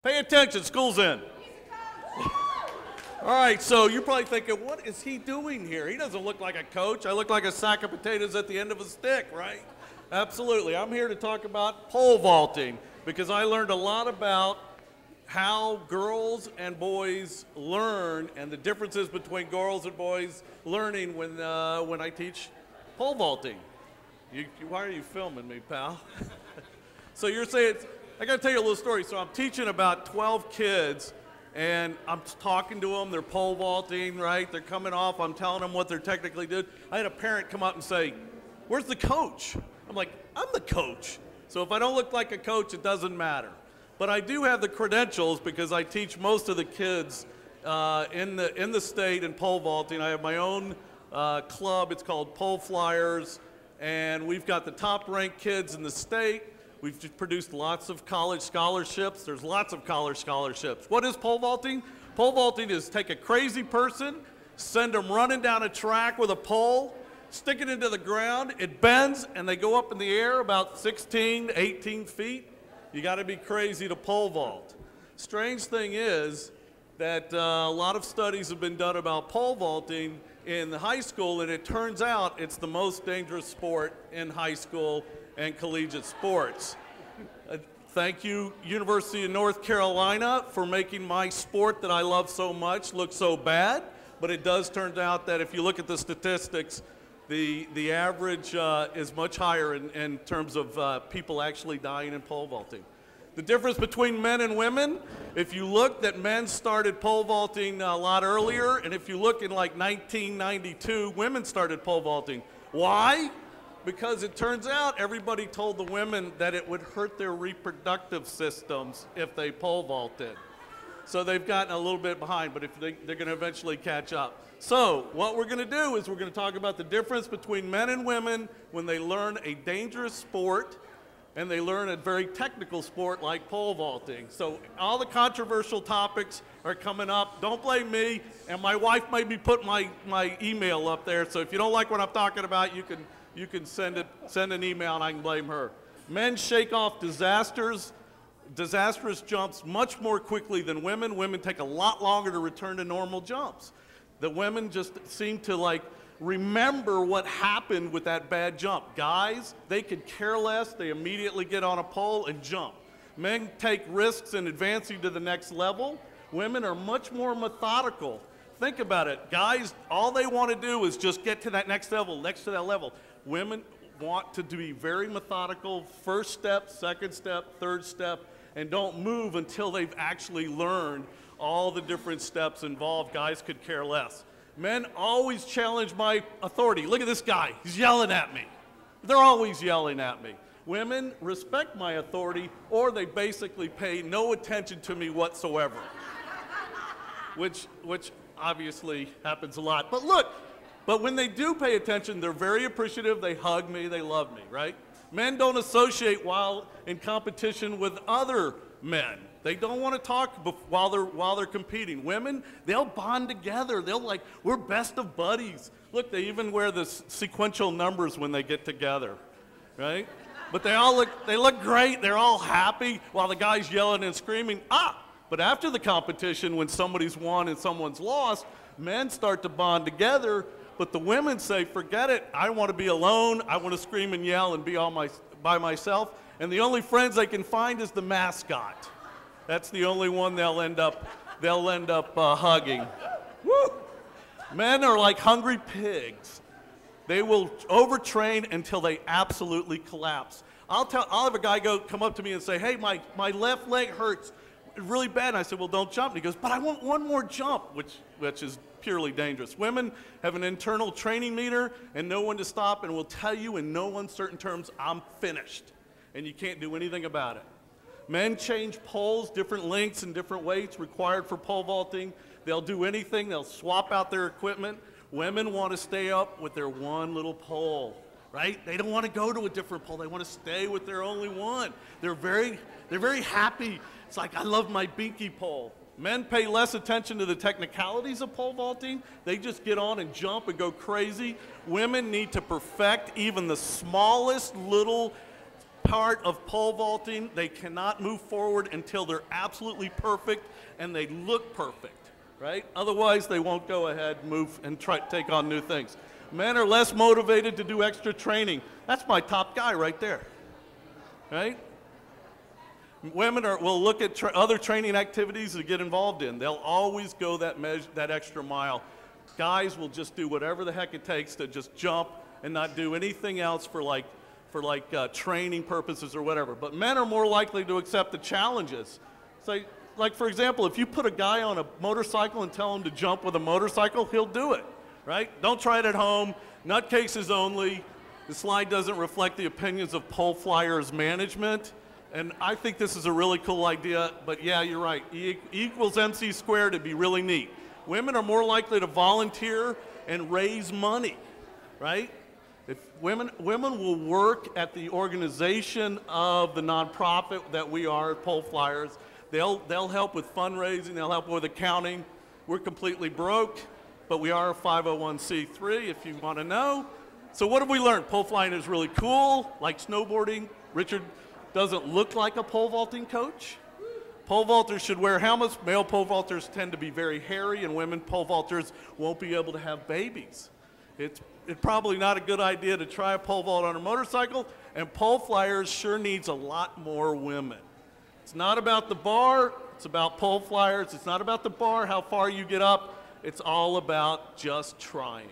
Pay attention, school's in. All right, so you're probably thinking, what is he doing here? He doesn't look like a coach. I look like a sack of potatoes at the end of a stick, right? Absolutely. I'm here to talk about pole vaulting because I learned a lot about how girls and boys learn and the differences between girls and boys learning when I teach pole vaulting. Why are you filming me, pal? So you're saying, I got to tell you a little story. So I'm teaching about 12 kids, and I'm talking to them. They're pole vaulting, right? They're coming off. I'm telling them what they're technically doing. I had a parent come up and say, "Where's the coach?" I'm like, "I'm the coach." So if I don't look like a coach, it doesn't matter. But I do have the credentials because I teach most of the kids in the state in pole vaulting. I have my own club. It's called Pole Flyers, and we've got the top-ranked kids in the state. We've just produced lots of college scholarships. There's lots of college scholarships. What is pole vaulting? Pole vaulting is take a crazy person, send them running down a track with a pole, stick it into the ground, it bends, and they go up in the air about 16, 18 feet. You got to be crazy to pole vault. Strange thing is that a lot of studies have been done about pole vaulting in the high school, and it turns out it's the most dangerous sport in high school and collegiate sports. Thank you, University of North Carolina, for making my sport that I love so much look so bad, but it does turn out that if you look at the statistics, the average is much higher in terms of people actually dying in pole vaulting. The difference between men and women, if you look that men started pole vaulting a lot earlier, and if you look in like 1992, women started pole vaulting. Why? Because it turns out everybody told the women that it would hurt their reproductive systems if they pole vaulted. So they've gotten a little bit behind, but they're going to eventually catch up. So what we're going to do is we're going to talk about the difference between men and women when they learn a dangerous sport and they learn a very technical sport like pole vaulting. So all the controversial topics are coming up. Don't blame me, and my wife made me put my email up there, so if you don't like what I'm talking about, you can send an email and I can blame her. Men shake off disastrous jumps much more quickly than women. Women take a lot longer to return to normal jumps. The women just seem to remember what happened with that bad jump. Guys, they could care less. They immediately get on a pole and jump. Men take risks in advancing to the next level. Women are much more methodical. Think about it. Guys, all they want to do is just get to that next level, next to that level. Women want to be very methodical, first step, second step, third step, and don't move until they've actually learned all the different steps involved. Guys could care less. Men always challenge my authority. Look at this guy, he's yelling at me. They're always yelling at me. Women respect my authority, or they basically pay no attention to me whatsoever, which obviously happens a lot. But when they do pay attention, they're very appreciative, they hug me, they love me, right? Men don't associate while in competition with other men. They don't want to talk while they're competing. Women, they'll bond together. They'll we're best of buddies. Look, they even wear the sequential numbers when they get together, right? But they look great. They're all happy while the guy's yelling and screaming. But after the competition, when somebody's won and someone's lost, men start to bond together. But the women say, forget it. I want to be alone. I want to scream and yell and be by myself. And the only friends they can find is the mascot. That's the only one they'll end up hugging. Woo! Men are like hungry pigs. They will overtrain until they absolutely collapse. I'll have a guy come up to me and say, "Hey, my left leg hurts really bad." And I said, "Well, don't jump." And he goes, "But I want one more jump," which is purely dangerous. Women have an internal training meter and know when to stop and will tell you in no uncertain terms, "I'm finished," and you can't do anything about it. Men change poles, different lengths and different weights required for pole vaulting. They'll do anything. They'll swap out their equipment. Women want to stay up with their one little pole, right? They don't want to go to a different pole. They want to stay with their only one. They're very happy. It's like, I love my binky pole. Men pay less attention to the technicalities of pole vaulting. They just get on and jump and go crazy. Women need to perfect even the smallest little part of pole vaulting. They cannot move forward until they're absolutely perfect and they look perfect, right? Otherwise, they won't go ahead, move, and try to take on new things. Men are less motivated to do extra training. That's my top guy right there, right? Women will look at other training activities to get involved in. They'll always go that extra mile. Guys will just do whatever the heck it takes to just jump and not do anything else for training purposes or whatever. But men are more likely to accept the challenges. So, like for example, if you put a guy on a motorcycle and tell him to jump with a motorcycle, he'll do it, right? Don't try it at home. Nutcases only. The slide doesn't reflect the opinions of pole flyers management. And I think this is a really cool idea, but yeah, you're right. E equals MC squared would be really neat. Women are more likely to volunteer and raise money, right? If women will work at the organization of the nonprofit that we are, Pole Flyers. They'll help with fundraising, they'll help with accounting. We're completely broke, but we are a 501c3 if you want to know. So what have we learned? Pole flying is really cool, like snowboarding. Richard doesn't look like a pole vaulting coach. Pole vaulters should wear helmets. Male pole vaulters tend to be very hairy, and women pole vaulters won't be able to have babies. It's probably not a good idea to try a pole vault on a motorcycle, and pole flyers sure needs a lot more women. It's not about the bar, it's about pole flyers. It's not about the bar, how far you get up. It's all about just trying.